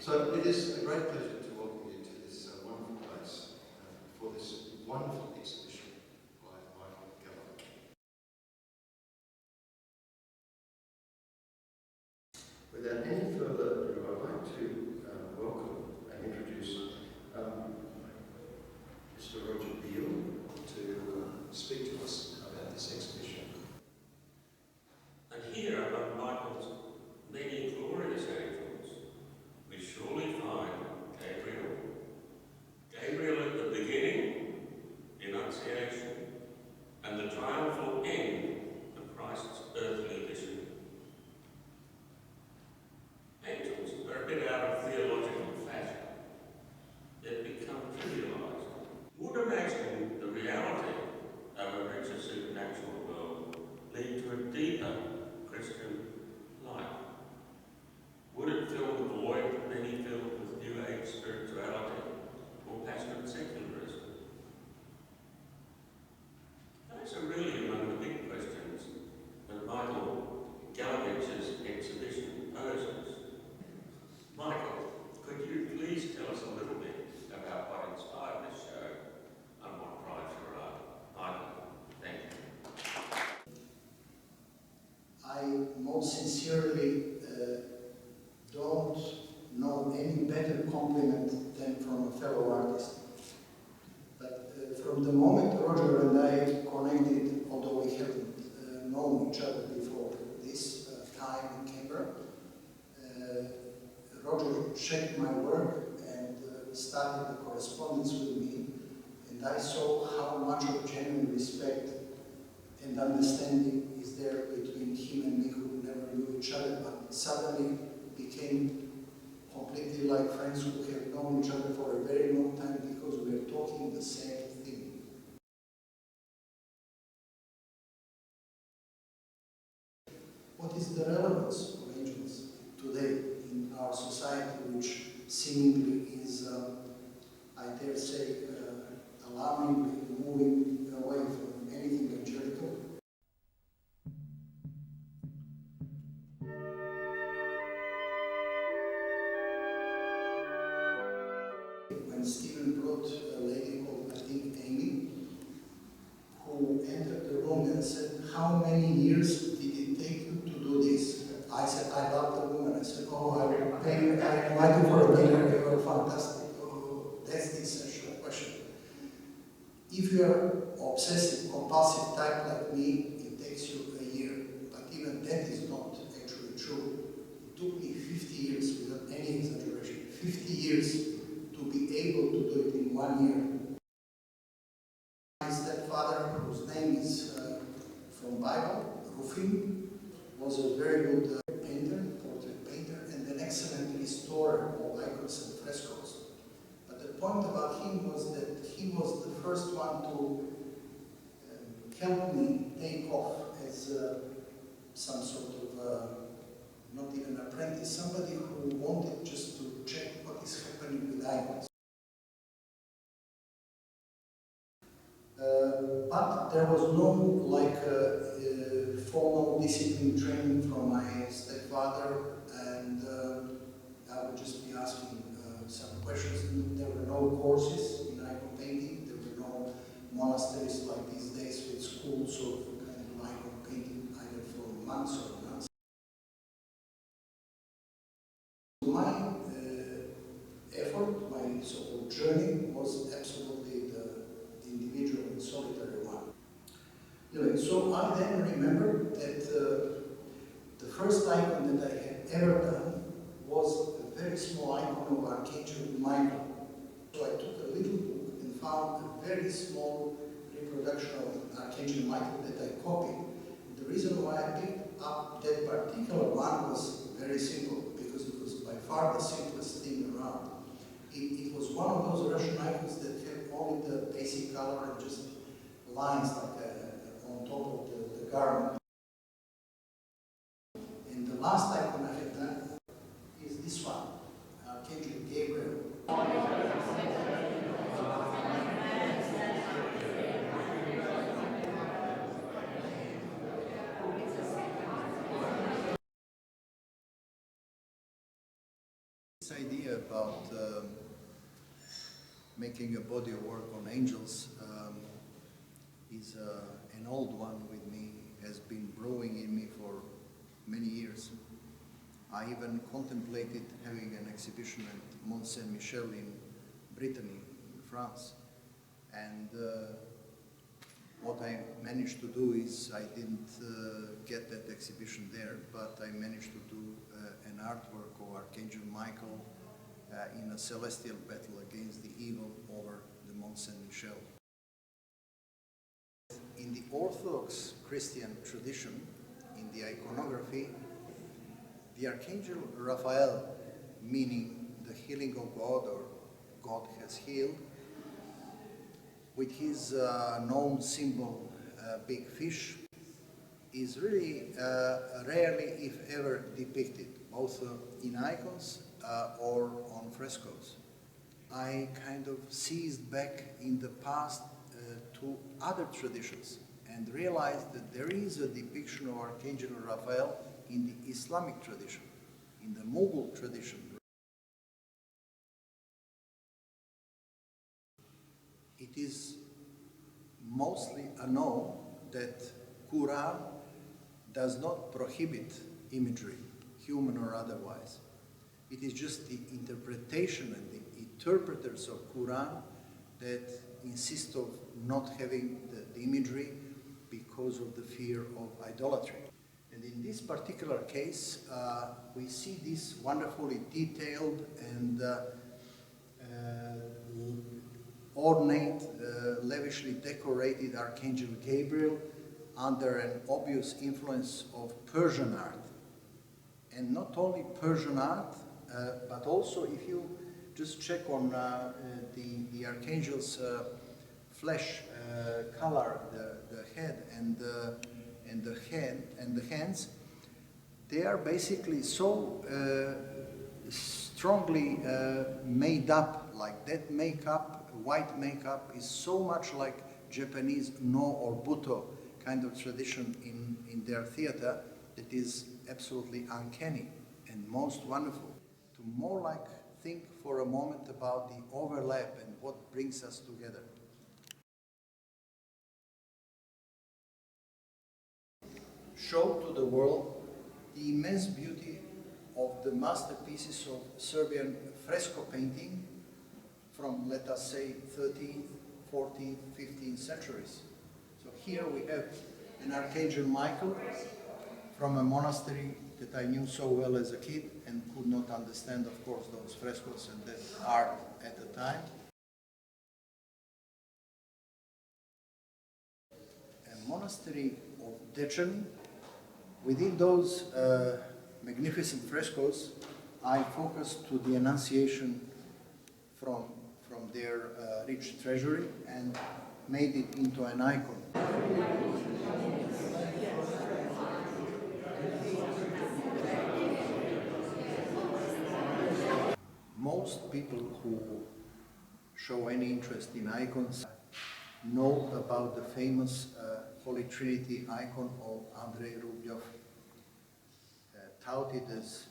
So it is a great pleasure to welcome you to this wonderful place for this wonderful exhibition by Michael Galovic. Without any further ado, I'd like to welcome and introduce Mr. Roger Beale to speak to us about this exhibition. And here among Michael's many glorious angels, we surely find Gabriel. Gabriel at the beginning, the Annunciation, and the triumphal end of Christ's earthly mission. Angels are a bit out of theological fashion. They've become trivialized. Would imagining the reality of a richer supernatural world lead to a deeper Christian life? Would it fill the void many filled with New Age spirituality or passionate secularism? Those are really among the big questions that Michael Galovic's exhibition poses. Michael, could you please tell us a little bit about what inspired this show and what drives your art? Michael, thank you. I most sincerely don't know any better compliment than from a fellow artist. But from the moment Roger and I connected, although we haven't known each other before this time in Canberra, Roger checked my work and started a correspondence with me, and I saw how much of genuine respect and understanding is there between him and me, who never knew each other, but suddenly became completely like friends who have known each other for a very long time because we are talking the same thing. What is the relevance of angels today in our society, which seemingly is, I dare say, alarmingly moving away from anything angelical? When Stephen brought a lady called, I think, Amy, who entered the room and said, "How many years did it take you to do this?" I said, "I love the woman." I said, "Oh, I will pay you, I invite you for a dinner, you are fantastic." Oh, that's the essential question. If you are obsessive, compulsive type like me, it takes you a year. But even that is not actually true. It took me 50 years, without any exaggeration, 50 years to be able to do it in 1 year. My stepfather, whose name is from Bible, Rufin, was a very good painter, portrait painter, and an excellent restorer of icons and frescoes. But the point about him was that he was the first one to help me take off as some sort of, not even apprentice, somebody who wanted just to check what is happening with icons. But there was no formal discipline training from my stepfather, and I would just be asking some questions. There were no courses in icon painting. There were no monasteries like these days with schools of kind of icon painting, either for months or months. My effort, my so-called journey, was absolutely the individual and solitary one. Anyway, so I then remembered that the first icon that I had ever done was a very small icon of Archangel Michael. So I took a little book and found a very small reproduction of Archangel Michael that I copied. And the reason why I picked up that particular one was very simple, because it was by far the simplest thing around. It was one of those Russian icons that had only the basic color and just lines like on top of the garment. And the last icon I have done is this one, Archangel Gabriel. This idea about making a body of work on angels is an old one with me, has been brewing in me for many years. I even contemplated having an exhibition at Mont Saint-Michel in Brittany, in France. And what I managed to do is I didn't get that exhibition there, but I managed to do an artwork of Archangel Michael in a celestial battle against the evil over the Mont Saint-Michel. In the Orthodox Christian tradition, in the iconography, the Archangel Raphael, meaning the healing of God or God has healed, with his known symbol, big fish, is really rarely, if ever, depicted, both in icons or on frescoes. I kind of seized back in the past to other traditions and realized that there is a depiction of Archangel Raphael in the Islamic tradition, in the Mughal tradition. It is mostly a no that Quran does not prohibit imagery, human or otherwise. It is just the interpretation and the interpreters of Quran that insist of not having the imagery because of the fear of idolatry. And in this particular case, we see this wonderfully detailed and ornate, lavishly decorated Archangel Gabriel under an obvious influence of Persian art. And not only Persian art, but also if you just check on the Archangel's flesh color, the head and the hands, they are basically so strongly made up, like that makeup, white makeup is so much like Japanese No or Buto kind of tradition in their theater that is absolutely uncanny and most wonderful. To more like think for a moment about the overlap and what brings us together. Show to the world the immense beauty of the masterpieces of Serbian fresco painting from, let us say, 13th, 14th, 15th centuries. So here we have an Archangel Michael from a monastery that I knew so well as a kid and could not understand, of course, those frescoes and that art at the time. A monastery of Dečani. Within those magnificent frescoes, I focused to the Annunciation from their rich treasury and made it into an icon. Most people who show any interest in icons know about the famous Holy Trinity icon of Andrei Rublev, touted as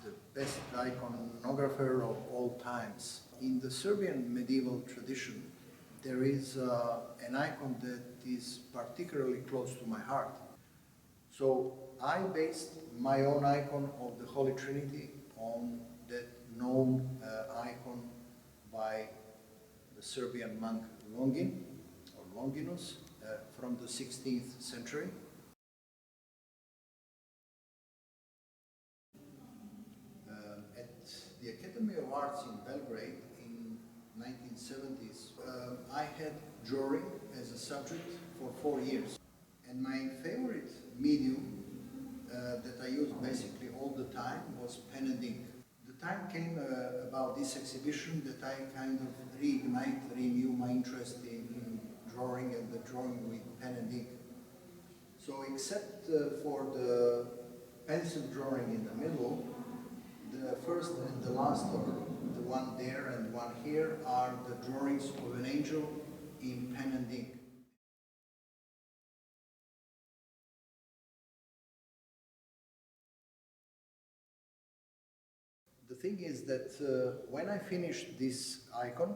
the best iconographer of all times. In the Serbian medieval tradition, there is an icon that is particularly close to my heart. So I based my own icon of the Holy Trinity on that known icon by the Serbian monk Longin, or Longinus, from the 16th century. At the Academy of Arts in Belgrade in 1970s, I had drawing as a subject for 4 years. And my favorite medium that I used basically all the time was pen and ink. The time came about this exhibition that I kind of renew my interest in drawing and the drawing with pen and ink. So except for the pencil drawing in the middle, the first and the last, or the one there and one here, are the drawings of an angel in pen and ink. thing is that when I finished this icon,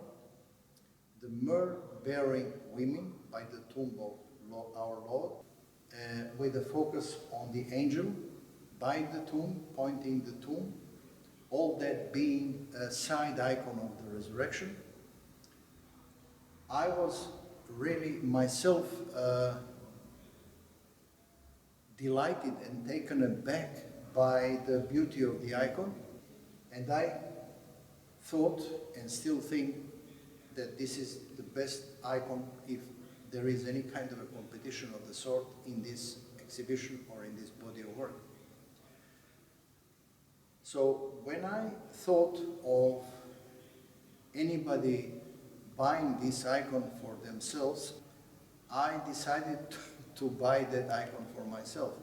the myrrh-bearing women by the tomb of our Lord, with a focus on the angel by the tomb, pointing the tomb, all that being a side icon of the resurrection, I was really myself delighted and taken aback by the beauty of the icon, and I thought and still think that this is the best icon if there is any kind of a competition of the sort in this exhibition or in this body of work. So when I thought of anybody buying this icon for themselves, I decided to buy that icon for myself.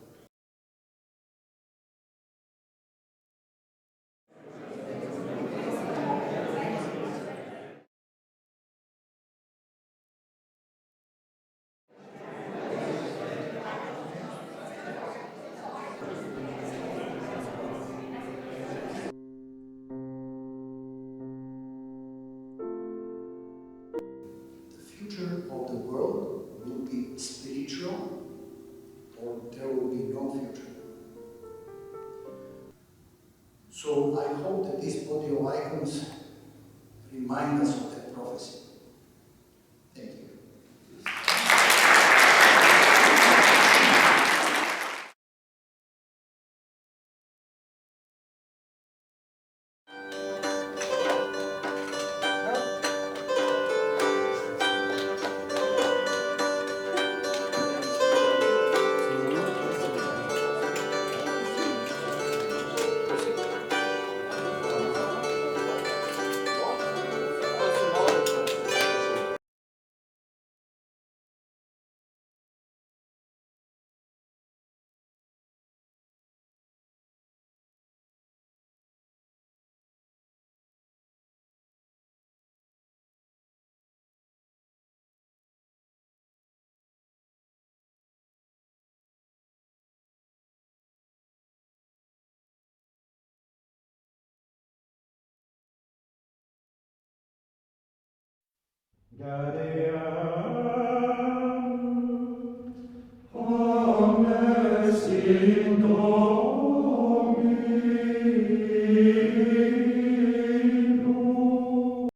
The future of the world will be spiritual, or there will be no future. So I hope that this body of icons remind us of that prophecy. Thank you. Gadea